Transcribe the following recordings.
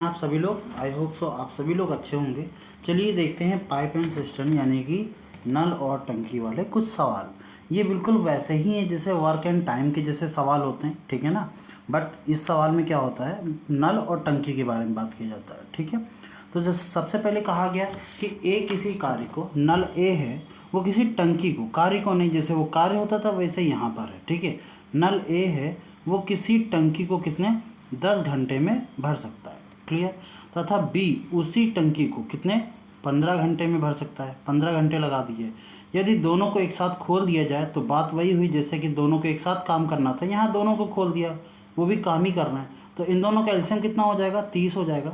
आप सभी लोग, आई होप सो आप सभी लोग अच्छे होंगे। चलिए देखते हैं पाइप एंड सिस्टम यानी कि नल और टंकी वाले कुछ सवाल। ये बिल्कुल वैसे ही हैं जैसे वर्क एंड टाइम के जैसे सवाल होते हैं, ठीक है ना। बट इस सवाल में क्या होता है, नल और टंकी के बारे में बात किया जाता है, ठीक है। तो जैसे सबसे पहले कहा गया कि ए किसी कार्य को, नल ए है वो किसी टंकी को, कार्य को नहीं, जैसे वो कार्य होता था वैसे यहाँ पर है, ठीक है। नल ए है वो किसी टंकी को कितने 10 घंटे में भर सकता है, क्लियर। तथा बी उसी टंकी को कितने 15 घंटे में भर सकता है, 15 घंटे लगा दिए। यदि दोनों को एक साथ खोल दिया जाए तो बात वही हुई जैसे कि दोनों को एक साथ काम करना था, यहाँ दोनों को खोल दिया, वो भी काम ही करना है, तो इन दोनों का एलसीएम कितना हो जाएगा 30 हो जाएगा।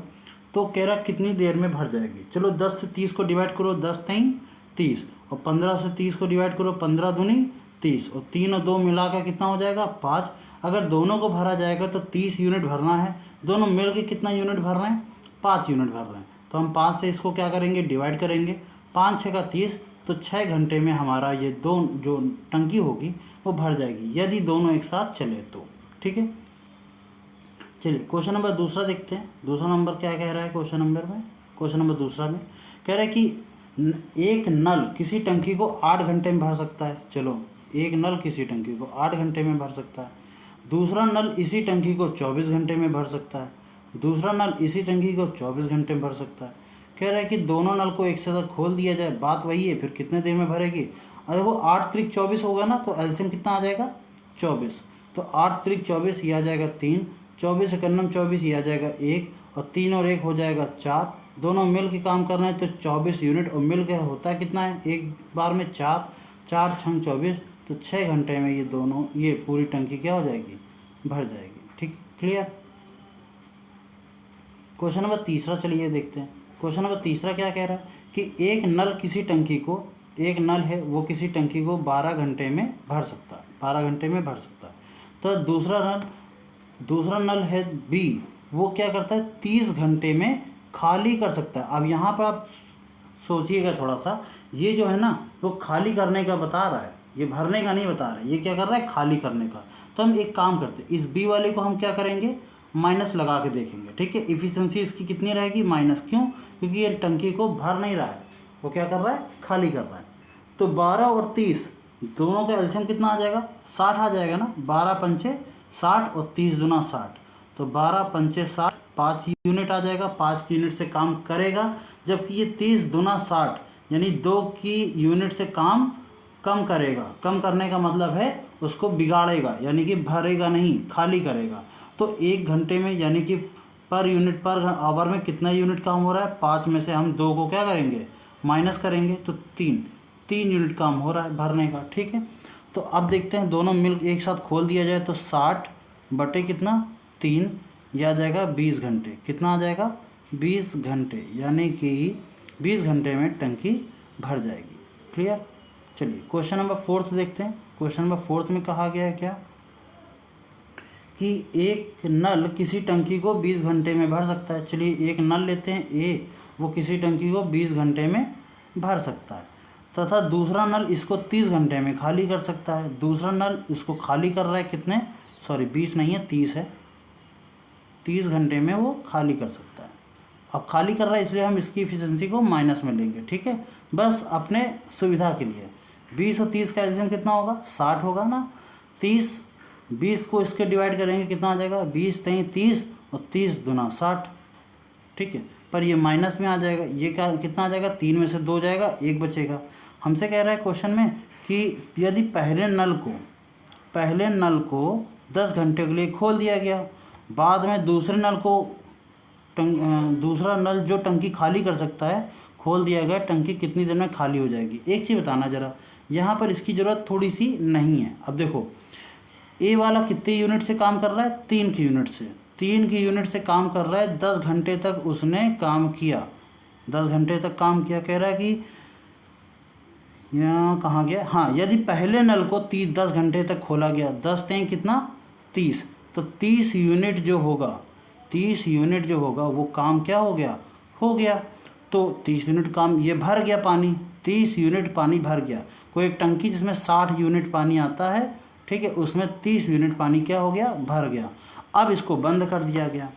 तो कह रहा कितनी देर में भर जाएगी। चलो 10 से 30 को डिवाइड करो, 10 3 30, और 15 से 30 को डिवाइड करो, 15 दूनी 30, और 3 और 2 मिला कर कितना हो जाएगा 5। अगर दोनों को भरा जाएगा तो 30 यूनिट भरना है, दोनों मिल के कितना यूनिट भर रहे हैं 5 यूनिट भर रहे हैं। तो हम 5 से इसको क्या करेंगे डिवाइड करेंगे, 5 6 का 30, तो 6 घंटे में हमारा ये दो जो टंकी होगी वो भर जाएगी, यदि दोनों एक साथ चले तो, ठीक है। चलिए क्वेश्चन नंबर दूसरा देखते हैं। दूसरा नंबर क्या कह रहा है क्वेश्चन नंबर दूसरा में कह रहा है कि एक नल किसी टंकी को 8 घंटे में भर सकता है। चलो एक नल किसी टंकी को 8 घंटे में भर सकता है। दूसरा नल इसी टंकी को 24 घंटे में भर सकता है। दूसरा नल इसी टंकी को 24 घंटे में भर सकता है। कह रहा है कि दोनों नल को एक साथ खोल दिया जाए, बात वही है, फिर कितने देर में भरेगी। और देखो 8 त्रिक 24 होगा ना, तो एलसीएम कितना आ जाएगा 24। तो 8 त्रिक 24 ये आ जाएगा 3, 24 एकन्नम 24 ये आ जाएगा 1, और 3 और 1 हो जाएगा 4। दोनों मिल के काम करना है तो 24 यूनिट, और मिल के होता है कितना है एक बार में 4, 4 छंग 24, तो 6 घंटे में ये दोनों ये पूरी टंकी क्या हो जाएगी भर जाएगी, ठीक, क्लियर। क्वेश्चन नंबर तीसरा चलिए देखते हैं। क्वेश्चन नंबर तीसरा क्या कह रहा है कि एक नल किसी टंकी को, एक नल है वो किसी टंकी को 12 घंटे में भर सकता है, 12 घंटे में भर सकता है। तो दूसरा नल है बी, वो क्या करता है 30 घंटे में खाली कर सकता है। अब यहाँ पर आप सोचिएगा थोड़ा सा, ये जो है ना वो खाली करने का बता रहा है, ये भरने का नहीं बता रहा है, ये क्या कर रहा है खाली करने का। तो हम एक काम करते हैं, इस बी वाले को हम क्या करेंगे माइनस लगा के देखेंगे, ठीक है। इफ़िशियंसी इसकी कितनी रहेगी माइनस, क्यों, क्योंकि ये टंकी को भर नहीं रहा है, वो क्या कर रहा है खाली कर रहा है। तो 12 और 30 दोनों का एलसीएम कितना आ जाएगा 60 आ जाएगा ना, 12 पंचे 60 और 30 दूना 60, तो 12 पंचे 60, 5 यूनिट आ जाएगा, 5 की यूनिट से काम करेगा। जबकि ये 30 दूना 60 यानी 2 की यूनिट से काम कम करेगा। कम करने का मतलब है उसको बिगाड़ेगा, यानी कि भरेगा नहीं, खाली करेगा। तो 1 घंटे में यानी कि पर यूनिट पर आवर में कितना यूनिट काम हो रहा है, 5 में से हम 2 को क्या करेंगे माइनस करेंगे, तो 3 यूनिट काम हो रहा है भरने का, ठीक है। तो अब देखते हैं दोनों मिल एक साथ खोल दिया जाए तो 60 बटे कितना 3, यह आ जाएगा 20 घंटे। कितना आ जाएगा 20 घंटे, यानी कि 20 घंटे में टंकी भर जाएगी, क्लियर। चलिए क्वेश्चन नंबर 4 देखते हैं। क्वेश्चन नंबर 4 में कहा गया है क्या कि एक नल किसी टंकी को 20 घंटे में भर सकता है। चलिए एक नल लेते हैं ए, वो किसी टंकी को 20 घंटे में भर सकता है, तथा दूसरा नल इसको 30 घंटे में खाली कर सकता है। दूसरा नल इसको खाली कर रहा है कितने, सॉरी 20 नहीं है 30 है, 30 घंटे में वो खाली कर सकता है। अब खाली कर रहा है इसलिए हम इसकी इफिशियंसी को माइनस में लेंगे, ठीक है, बस अपने सुविधा के लिए। 20 और 30 का एलसीएम कितना होगा 60 होगा ना, 20 को इसके डिवाइड करेंगे कितना आ जाएगा 20 3 30, और 30 दूना 60, ठीक है। पर ये माइनस में आ जाएगा, ये क्या कितना आ जाएगा 3 में से 2 जाएगा, 1 बचेगा। हमसे कह रहा है क्वेश्चन में कि यदि पहले नल को 10 घंटे के लिए खोल दिया गया, बाद में दूसरा नल जो टंकी खाली कर सकता है खोल दिया गया, टंकी कितनी देर में खाली हो जाएगी। एक चीज़ बताना ज़रा, यहाँ पर इसकी ज़रूरत थोड़ी सी नहीं है। अब देखो ए वाला कितने यूनिट से काम कर रहा है 3 की यूनिट से, 3 की यूनिट से काम कर रहा है, 10 घंटे तक उसने काम किया, 10 घंटे तक काम किया। कह रहा है कि यहाँ कहाँ गया, हाँ, यदि पहले नल को 10 घंटे तक खोला गया, 10 3 कितना 30, तो 30 यूनिट जो होगा वो काम क्या हो गया। तो 30 यूनिट काम ये भर गया, पानी 30 यूनिट पानी भर गया। कोई एक टंकी जिसमें 60 यूनिट पानी आता है, ठीक है, उसमें 30 यूनिट पानी क्या हो गया भर गया। अब इसको बंद कर दिया गया,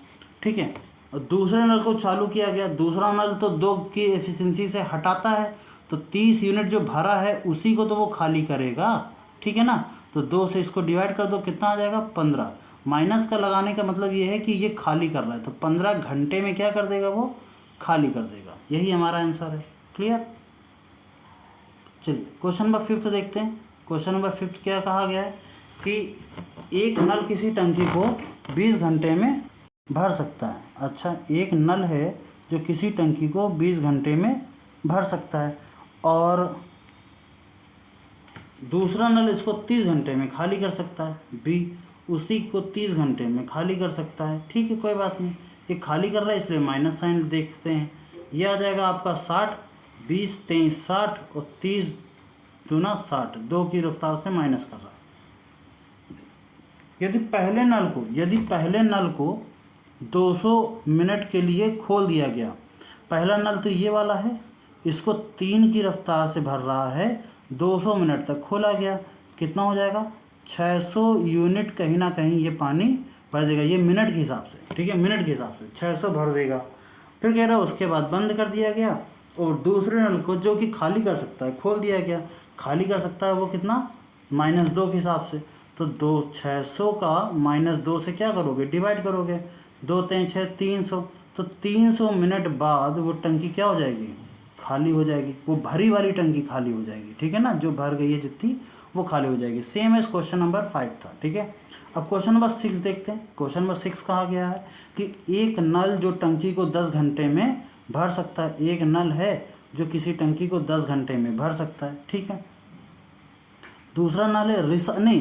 ठीक है। और दूसरे नल को चालू किया गया, दूसरा नल तो 2 की एफिशिएंसी से हटाता है, तो 30 यूनिट जो भरा है उसी को तो वो खाली करेगा, ठीक है ना। तो 2 से इसको डिवाइड कर दो, कितना आ जाएगा 15। माइनस का लगाने का मतलब ये है कि ये खाली कर रहा है, तो 15 घंटे में क्या कर देगा वो, खाली कर देगा। यही हमारा आंसर है। क्लियर। चलिए क्वेश्चन नंबर 5 देखते हैं। क्वेश्चन नंबर 5 क्या कहा गया है कि एक नल किसी टंकी को 20 घंटे में भर सकता है। अच्छा, एक नल है जो किसी टंकी को 20 घंटे में भर सकता है और दूसरा नल इसको 30 घंटे में खाली कर सकता है। बी उसी को 30 घंटे में खाली कर सकता है। ठीक है, कोई बात नहीं, ये खाली कर रहा है इसलिए माइनस साइन देखते हैं। ये आ जाएगा आपका 60, 20 23 60 और 30 दूना 60, 2 की रफ्तार से माइनस कर रहा है। यदि पहले नल को 200 मिनट के लिए खोल दिया गया, पहला नल तो ये वाला है, इसको 3 की रफ्तार से भर रहा है, 200 मिनट तक खोला गया, कितना हो जाएगा 600 यूनिट कहीं ना कहीं ये पानी भर देगा। ये मिनट के हिसाब से, ठीक है, मिनट के हिसाब से 600 भर देगा। फिर कह रहा है उसके बाद बंद कर दिया गया और दूसरे नल को जो कि खाली कर सकता है खोल दिया गया, खाली कर सकता है वो कितना -2 के हिसाब से। तो 600 का -2 से क्या करोगे, डिवाइड करोगे, 2 3 6 300, तो 300 मिनट बाद वो टंकी क्या हो जाएगी, खाली हो जाएगी। वो भरी वाली टंकी खाली हो जाएगी, ठीक है ना, जो भर गई है जितनी वो खाली हो जाएगी। सेम एज क्वेश्चन नंबर 5 था, ठीक है। अब क्वेश्चन नंबर 6 देखते हैं। क्वेश्चन नंबर 6 कहा गया है कि एक नल जो टंकी को 10 घंटे में भर सकता है, एक नल है जो किसी टंकी को 10 घंटे में भर सकता है, ठीक है। दूसरा नल है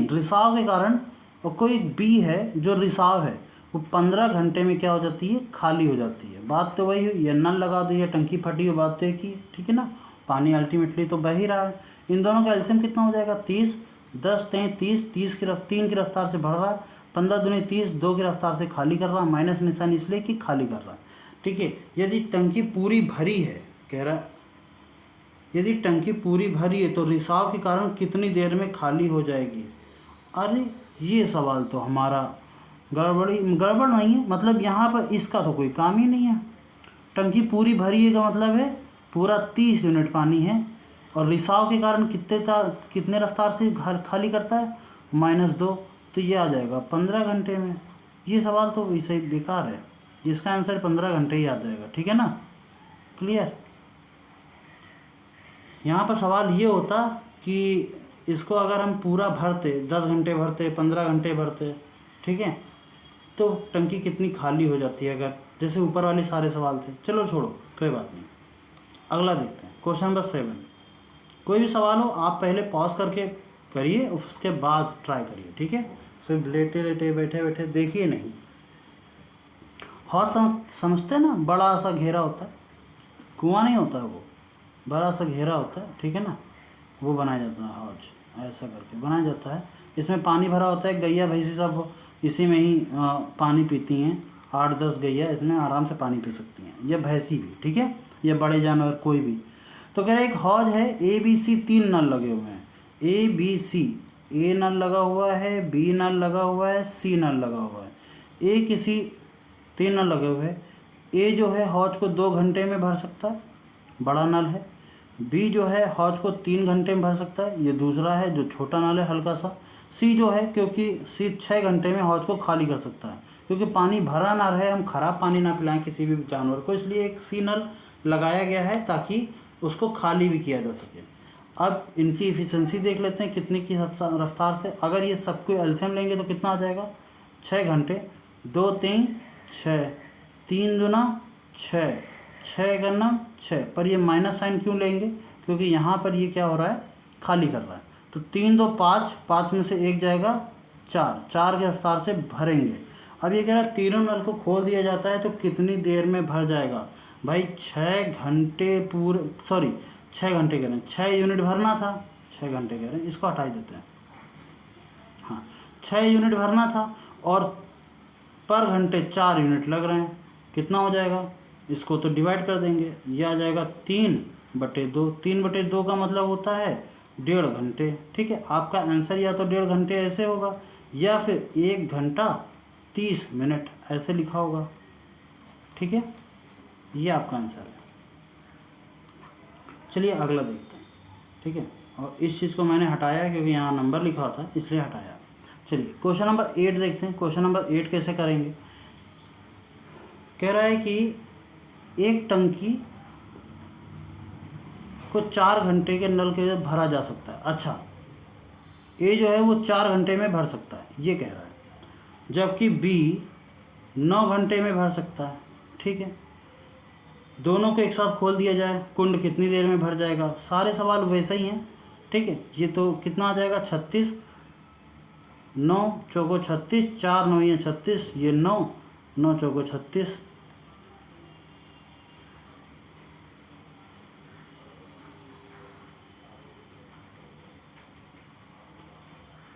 रिसाव के कारण, और कोई बी है जो रिसाव है, वो 15 घंटे में क्या हो जाती है, खाली हो जाती है। बात तो वही हुई, ये नल लगा दी है, टंकी फटी हो, बात तय की, ठीक है ना, पानी अल्टीमेटली तो बह ही रहा है। इन दोनों का एलसीएम कितना हो जाएगा 30, 10 33, 3 की रफ्तार से भर रहा है, 15 दूनी 30, 2 की रफ्तार से खाली कर रहा है, माइनस निशान इसलिए कि खाली कर रहा है, ठीक है। यदि टंकी पूरी भरी है, कह रहा है यदि टंकी पूरी भरी है तो रिसाव के कारण कितनी देर में खाली हो जाएगी। अरे ये सवाल तो हमारा गड़बड़ नहीं है, मतलब यहाँ पर इसका तो कोई काम ही नहीं है। टंकी पूरी भरी है का मतलब है पूरा 30 यूनिट पानी है, और रिसाव के कारण कितने रफ्तार से खाली करता है, -2, तो ये आ जाएगा 15 घंटे में। ये सवाल तो वैसे ही बेकार है, इसका आंसर 15 घंटे ही आ जाएगा, ठीक है ना। क्लियर। यहाँ पर सवाल ये होता कि इसको अगर हम पूरा भरते, 10 घंटे भरते, 15 घंटे भरते, ठीक है, तो टंकी कितनी खाली हो जाती है, अगर जैसे ऊपर वाले सारे सवाल थे। चलो छोड़ो, कोई बात नहीं, अगला देखते हैं। Question number 7। कोई भी सवाल हो आप पहले पॉज करके करिए, उसके बाद ट्राई करिए, ठीक है। सिर्फ लेटे लेटे बैठे बैठे देखिए नहीं। हौज समझते हैं ना, बड़ा सा घेरा होता है, कुआं नहीं होता है वो, बड़ा सा घेरा होता है, ठीक है ना, वो बनाया जाता है, हौज ऐसा करके बनाया जाता है। इसमें पानी भरा होता है, गैया भैंसी सब इसी में ही पानी पीती हैं, 8-10 गैया इसमें आराम से पानी पी सकती हैं, या भैंसी भी, ठीक है, या बड़े जानवर कोई भी। तो कह रहे एक हौज है, ABC 3 नल लगे हुए हैं, ABC, A नल लगा हुआ है, B नल लगा हुआ है, C नल लगा हुआ है। A किसी 3 नल लगे हुए हैं। A जो है हौज को 2 घंटे में भर सकता है, बड़ा नल है। B जो है हौज को 3 घंटे में भर सकता है, ये दूसरा है जो छोटा नल है हल्का सा। C जो है क्योंकि C 6 घंटे में हौज को खाली कर सकता है, क्योंकि पानी भरा ना रहे, हम ख़राब पानी ना पिलाएं किसी भी जानवर को, इसलिए एक C नल लगाया गया है ताकि उसको खाली भी किया जा सके। अब इनकी इफ़िशेंसी देख लेते हैं कितने की रफ्तार से। अगर ये सबको एलसीएम लेंगे तो कितना आ जाएगा, 6 घंटे, 2 3 6, 3 दूना 6, 6 करना 6, पर ये माइनस साइन क्यों लेंगे, क्योंकि यहाँ पर ये क्या हो रहा है, खाली कर रहा है। तो 3 2 5, 5 में से 1 जाएगा 4, 4 के रफ्तार से भरेंगे। अब ये कह रहा है तीनों नल को खोल दिया जाता है तो कितनी देर में भर जाएगा। भाई 6 घंटे पूरे, सॉरी 6 घंटे कह रहे हैं, 6 यूनिट भरना था, 6 घंटे कह रहे हैं, इसको हटा देते हैं। हाँ 6 यूनिट भरना था और पर घंटे 4 यूनिट लग रहे हैं, कितना हो जाएगा, इसको तो डिवाइड कर देंगे, यह आ जाएगा 3/2। 3/2 का मतलब होता है 1.5 घंटे, ठीक है। आपका आंसर या तो 1.5 घंटे ऐसे होगा या फिर 1 घंटा 30 मिनट ऐसे लिखा होगा। ठीक है, ये आपका आंसर है। चलिए अगला देखते हैं। ठीक है, और इस चीज़ को मैंने हटाया क्योंकि यहाँ नंबर लिखा था इसलिए हटाया। चलिए क्वेश्चन नंबर 8 देखते हैं। क्वेश्चन नंबर 8 कैसे करेंगे। कह रहा है कि एक टंकी को 4 घंटे के नल के भरा जा सकता है। अच्छा, ए जो है वो 4 घंटे में भर सकता है ये कह रहा है, जबकि बी 9 घंटे में भर सकता है। ठीक है, दोनों को एक साथ खोल दिया जाए, कुंड कितनी देर में भर जाएगा। सारे सवाल वैसे ही हैं। ठीक है, ये तो कितना आ जाएगा 36, 9 चौको 36, 4 9 या 36, ये 9 9 चौको 36।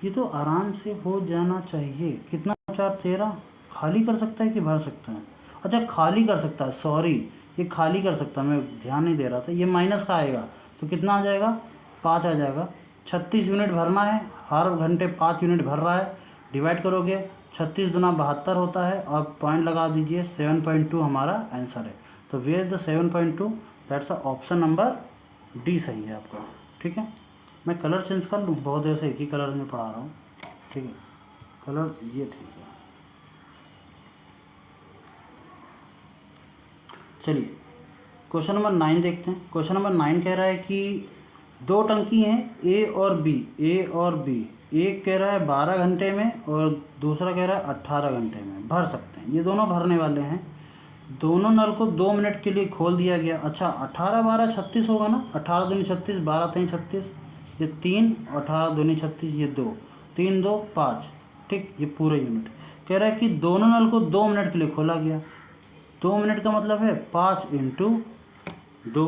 ये तो आराम से हो जाना चाहिए। कितना 4 13 खाली कर सकता है कि भर सकता है। अच्छा खाली कर सकता है, सॉरी ये खाली कर सकता है, मैं ध्यान नहीं दे रहा था। ये माइनस का आएगा तो कितना आ जाएगा 5 आ जाएगा। 36 यूनिट भरना है, हर घंटे 5 यूनिट भर रहा है। डिवाइड करोगे 36 दूना 72 होता है और पॉइंट लगा दीजिए। 7.2 हमारा आंसर है। तो way is the 7.2, that's option number D सही है आपका। ठीक है, मैं कलर चेंज कर लूँ, बहुत देर से एक ही कलर में पढ़ा रहा हूँ। ठीक है, कलर ये ठीक है। चलिए क्वेश्चन नंबर 9 देखते हैं। क्वेश्चन नंबर 9 कह रहा है कि दो टंकी हैं ए और बी। एक कह रहा है 12 घंटे में और दूसरा कह रहा है 18 घंटे में भर सकते हैं। ये दोनों भरने वाले हैं। दोनों नल को 2 मिनट के लिए खोल दिया गया। अच्छा 18 12 36 होगा ना, 18 दूनी 36, 12 3 36, ये 3, 18 दूनी 36, ये 2, 3 2 5। ठीक, ये पूरे यूनिट। कह रहा है कि दोनों नल को 2 मिनट के लिए खोला गया। 2 मिनट का मतलब है 5 इंटू 2,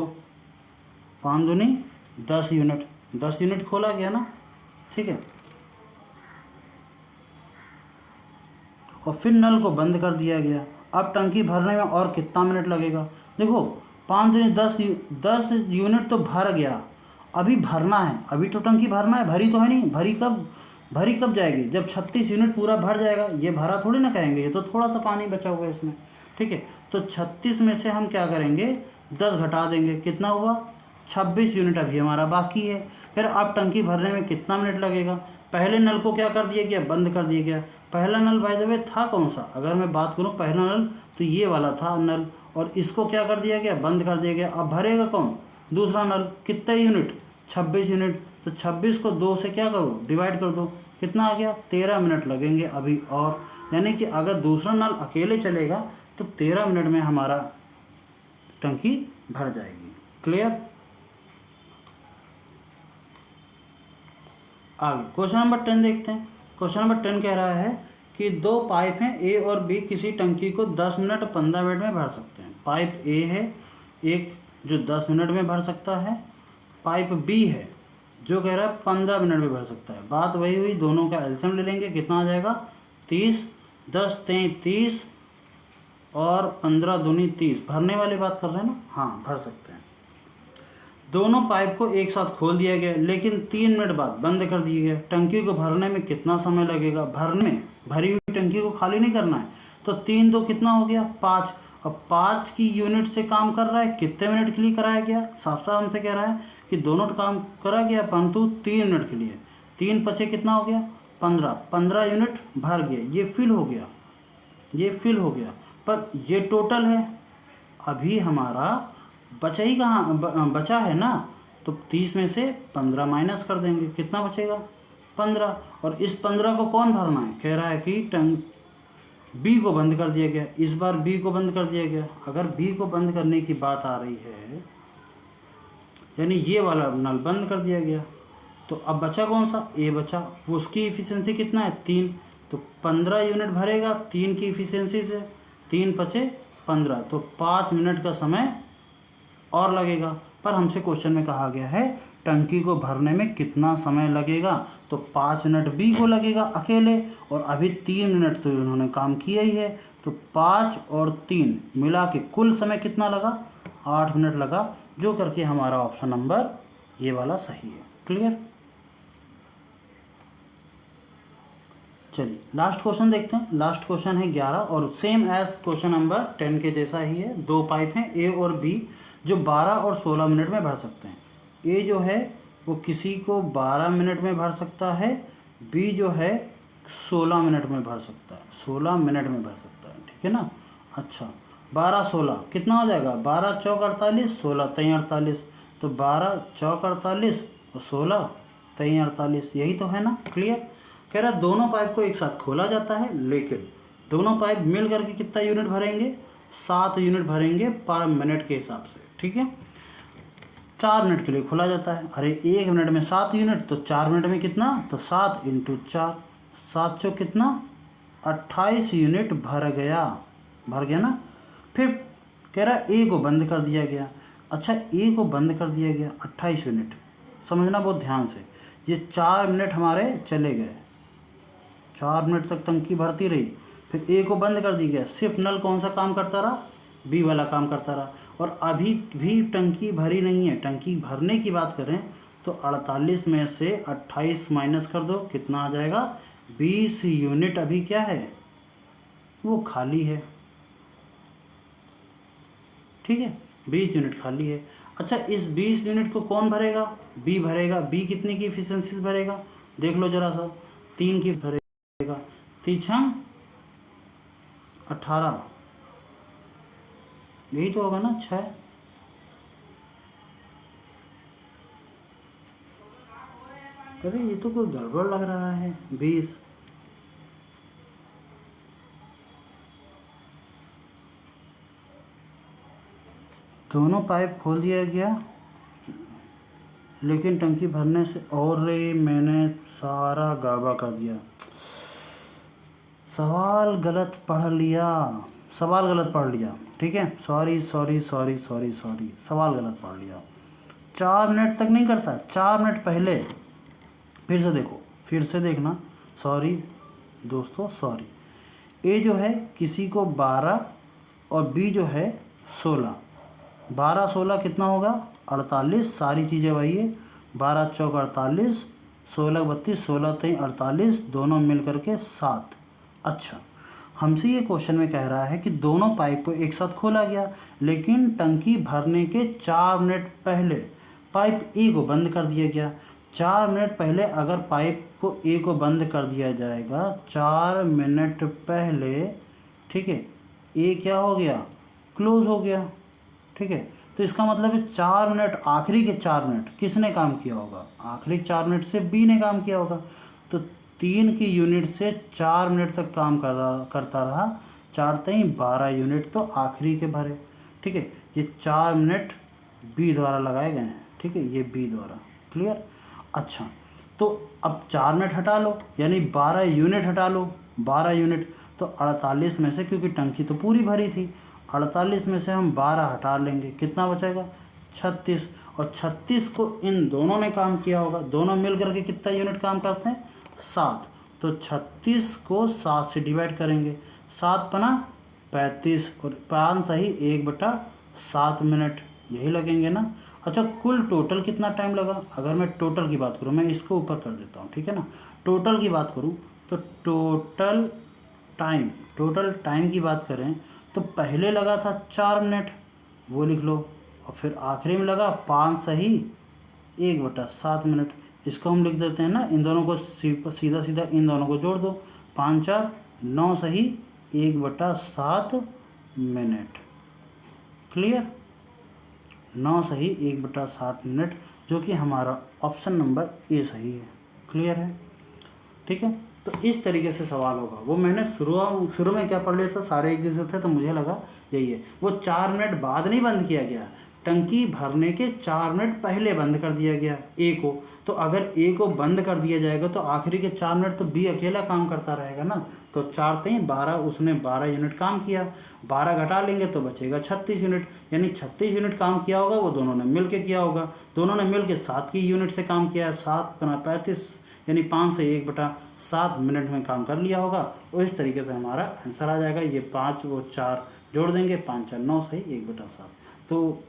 5 दूनी 10 यूनिट, 10 यूनिट खोला गया ना। ठीक है, और फिर नल को बंद कर दिया गया। अब टंकी भरने में और कितना मिनट लगेगा। देखो 5 दूनी 10 यूनिट तो भर गया, अभी भरना है। अभी तो टंकी भरना है, भरी तो है नहीं। भरी कब जाएगी, जब 36 यूनिट पूरा भर जाएगा। ये भरा थोड़ी ना कहेंगे, ये तो थोड़ा सा पानी बचा हुआ है इसमें। ठीक है, तो 36 में से हम क्या करेंगे 10 घटा देंगे, कितना हुआ 26 यूनिट अभी हमारा बाकी है। फिर अब टंकी भरने में कितना मिनट लगेगा। पहले नल को क्या कर दिया गया, बंद कर दिया गया। पहला नल बाय द वे था कौन सा, अगर मैं बात करूँ पहला नल तो ये वाला था नल, और इसको क्या कर दिया गया, बंद कर दिया गया। अब भरेगा कौन, दूसरा नल। कितने यूनिट, 26 यूनिट। तो 26 को 2 से क्या करो, डिवाइड कर दो, कितना आ गया 13 मिनट लगेंगे अभी और। यानी कि अगर दूसरा नल अकेले चलेगा तो 13 मिनट में हमारा टंकी भर जाएगी। क्लियर। आगे क्वेश्चन नंबर 10 देखते हैं। क्वेश्चन नंबर 10 कह रहा है कि दो पाइप हैं ए और बी, किसी टंकी को 10 मिनट 15 मिनट में भर सकते हैं। पाइप ए है एक जो 10 मिनट में भर सकता है, पाइप बी है जो कह रहा है 15 मिनट में भर सकता है। बात वही हुई, दोनों का एलसीएम ले लेंगे, कितना आ जाएगा 30, 10 30 और 15 दूनी 30। भरने वाली बात कर रहे हैं ना, हाँ भर सकते हैं। दोनों पाइप को एक साथ खोल दिया गया लेकिन 3 मिनट बाद बंद कर दिया गया। टंकी को भरने में कितना समय लगेगा। भरी हुई टंकी को खाली नहीं करना है। तो 3 2 कितना हो गया 5। अब 5 की यूनिट से काम कर रहा है, कितने मिनट के लिए कराया गया, साफ साफ हमसे कह रहा है कि दोनों काम करा गया परंतु 3 मिनट के लिए। 3 पचे कितना हो गया 15 यूनिट भर गया, ये फिल हो गया। पर ये टोटल है, अभी हमारा बचा ही कहाँ बचा है ना। तो 30 में से 15 माइनस कर देंगे, कितना बचेगा 15। और इस 15 को कौन भरना है, कह रहा है कि बी को बंद कर दिया गया। इस बार बी को बंद कर दिया गया। अगर बी को बंद करने की बात आ रही है यानी ये वाला नल बंद कर दिया गया, तो अब बचा कौन सा, ए बचा। उसकी इफिशिएंसी कितना है 3, तो 15 यूनिट भरेगा 3 की इफिशिएंसी से। 3 पचे 15, तो 5 मिनट का समय और लगेगा। पर हमसे क्वेश्चन में कहा गया है टंकी को भरने में कितना समय लगेगा, तो 5 मिनट बी को लगेगा अकेले, और अभी 3 मिनट तो इन्होंने काम किया ही है। तो 5 और 3 मिला के कुल समय कितना लगा 8 मिनट लगा, जो करके हमारा ऑप्शन नंबर ये वाला सही है। क्लियर। चलिए लास्ट क्वेश्चन देखते हैं। लास्ट क्वेश्चन है 11 और सेम एज क्वेश्चन नंबर 10 के जैसा ही है। दो पाइप हैं ए और बी जो 12 और 16 मिनट में भर सकते हैं। ए जो है वो किसी को 12 मिनट में भर सकता है, बी जो है 16 मिनट में भर सकता है, 16 मिनट में भर सकता है, ठीक है ना। अच्छा 12 16 कितना हो जाएगा, 12 चौक 48, 16 तेईं 48, तो 12 चौक 48 और 16 तेईं 48, यही तो है ना। क्लियर। कह रहा दोनों पाइप को एक साथ खोला जाता है, लेकिन दोनों पाइप मिल करके कितना यूनिट भरेंगे, 7 यूनिट भरेंगे पर मिनट के हिसाब से, ठीक है। 4 मिनट के लिए खोला जाता है। अरे 1 मिनट में 7 यूनिट, तो 4 मिनट में कितना, तो 7 इंटू 4, 7 चौ कितना 28 यूनिट भर गया ना। फिर कह रहा ए को बंद कर दिया गया। अच्छा ए को बंद कर दिया गया 28 यूनिट, समझना बहुत ध्यान से। ये 4 मिनट हमारे चले गए, 4 मिनट तक टंकी भरती रही, फिर ए को बंद कर दिया गया। सिर्फ नल कौन सा काम करता रहा, बी वाला काम करता रहा। और अभी भी टंकी भरी नहीं है। टंकी भरने की बात करें तो 48 में से 28 माइनस कर दो, कितना आ जाएगा, 20 यूनिट अभी क्या है, वो खाली है, ठीक है, 20 यूनिट खाली है। अच्छा इस 20 यूनिट को कौन भरेगा, बी भरेगा। बी कितनी की इफिशिएंसी से भरेगा, देख लो जरा सा, 3 की भरेगा, 3 18, यही तो होगा ना 6। अरे ये तो कोई गड़बड़ लग रहा है। 20, दोनों पाइप खोल दिया गया, लेकिन टंकी भरने से, और रे मैंने सारा गड़बड़ कर दिया, सवाल गलत पढ़ लिया, ठीक है, सॉरी, सवाल गलत पढ़ लिया। 4 मिनट तक नहीं करता, 4 मिनट पहले, फिर से देखना, सॉरी दोस्तों, सॉरी। ए जो है किसी को 12 और बी जो है 16, 12 16 कितना होगा 48, सारी चीज़ें वही है, 12 चौक 48, 16 32, 16 तेईं 48, दोनों मिल करके 7। अच्छा हमसे ये क्वेश्चन में कह रहा है कि दोनों पाइप को एक साथ खोला गया, लेकिन टंकी भरने के 4 मिनट पहले पाइप ए को बंद कर दिया गया। 4 मिनट पहले अगर पाइप को ए को बंद कर दिया जाएगा 4 मिनट पहले, ठीक है, ए क्या हो गया, क्लोज हो गया, ठीक है। तो इसका मतलब है 4 मिनट, आखिरी के 4 मिनट किसने काम किया होगा, आखिरी 4 मिनट से बी ने काम किया होगा। तो 3 की यूनिट से 4 मिनट तक काम करता रहा, 4 तेईं 12 यूनिट तो आखिरी के भरे, ठीक है। ये 4 मिनट बी द्वारा लगाए गए हैं, ठीक है, ये बी द्वारा। क्लियर। अच्छा तो अब 4 मिनट हटा लो, यानी 12 यूनिट हटा लो, 12 यूनिट, तो 48 में से, क्योंकि टंकी तो पूरी भरी थी, 48 में से हम 12 हटा लेंगे, कितना बचेगा 36, और 36 को इन दोनों ने काम किया होगा, दोनों मिल करके कितना यूनिट काम करते हैं 7, तो 36 को 7 से डिवाइड करेंगे, 7 पना 35 और 5 सही 1/7 मिनट, यही लगेंगे ना। अच्छा कुल टोटल कितना टाइम लगा, अगर मैं टोटल की बात करूँ, मैं इसको ऊपर कर देता हूँ, ठीक है ना। टोटल की बात करूँ तो टोटल टाइम की बात करें तो पहले लगा था 4 मिनट, वो लिख लो, और फिर आखिरी में लगा 5 सही 1/7 मिनट। इसको हम लिख देते हैं ना, इन दोनों को सीधा सीधा इन दोनों को जोड़ दो, 5 4 9 सही 1/7 मिनट। क्लियर, 9 सही 1/7 मिनट, जो कि हमारा ऑप्शन नंबर ए सही है। क्लियर है, ठीक है। तो इस तरीके से सवाल होगा। वो मैंने शुरू में क्या पढ़ लिया था, सारे एक जैसे थे, तो मुझे लगा यही है। वो 4 मिनट बाद नहीं बंद किया गया, टंकी भरने के 4 मिनट पहले बंद कर दिया गया ए को। तो अगर ए को बंद कर दिया जाएगा तो आखिरी के 4 मिनट तो बी अकेला काम करता रहेगा ना। तो 4 तेईं 12, उसने 12 यूनिट काम किया, 12 घटा लेंगे तो बचेगा 36 यूनिट, यानी 36 यूनिट काम किया होगा, वो दोनों ने मिल के किया होगा। दोनों ने मिल के 7 की यूनिट से काम किया है, 7 पना 35, यानी 5 से 1/7 मिनट में काम कर लिया होगा। और इस तरीके से हमारा आंसर आ जाएगा। ये 5 वो 4 जोड़ देंगे, 5 4 9 सही 1/7। तो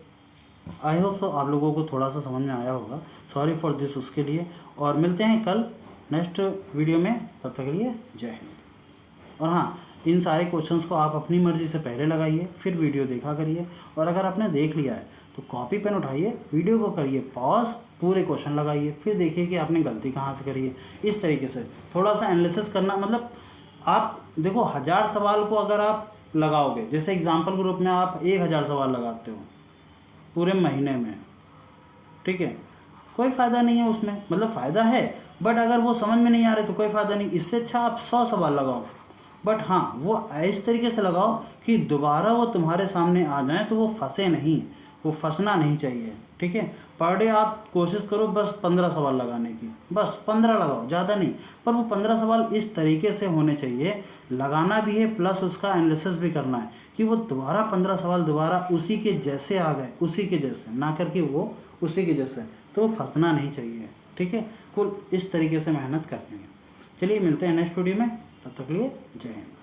आई होप सो आप लोगों को थोड़ा सा समझ में आया होगा। सॉरी फॉर दिस उसके लिए, और मिलते हैं कल नेक्स्ट वीडियो में। तब तक के लिए जय हिंद। और हाँ, इन सारे क्वेश्चंस को आप अपनी मर्ज़ी से पहले लगाइए, फिर वीडियो देखा करिए, और अगर आपने देख लिया है तो कॉपी पेन उठाइए, वीडियो को करिए पॉज, पूरे क्वेश्चन लगाइए, फिर देखिए कि आपने गलती कहाँ से करी है। इस तरीके से थोड़ा सा एनालिसिस करना, मतलब आप देखो 1000 सवाल को अगर आप लगाओगे, जैसे एग्जाम्पल के रूप में आप 1000 सवाल लगाते हो पूरे महीने में, ठीक है, कोई फ़ायदा नहीं है उसमें, मतलब फ़ायदा है बट अगर वो समझ में नहीं आ रहे तो कोई फ़ायदा नहीं। इससे अच्छा आप 100 सवाल लगाओ, बट हाँ वो इस तरीके से लगाओ कि दोबारा वो तुम्हारे सामने आ जाएं तो वो फंसे नहीं, वो फंसना नहीं चाहिए, ठीक है। पर डे आप कोशिश करो बस 15 सवाल लगाने की, बस 15 लगाओ, ज़्यादा नहीं, पर वो 15 सवाल इस तरीके से होने चाहिए, लगाना भी है प्लस उसका एनालिसिस भी करना है कि वो दोबारा 15 सवाल दोबारा उसी के जैसे आ गए, उसी के जैसे, ना करके वो उसी के जैसे, तो फंसना नहीं चाहिए, ठीक है। कुल इस तरीके से मेहनत करनी है। चलिए मिलते हैं नेक्स्ट वीडियो में, तब तक के लिए जय हिंद।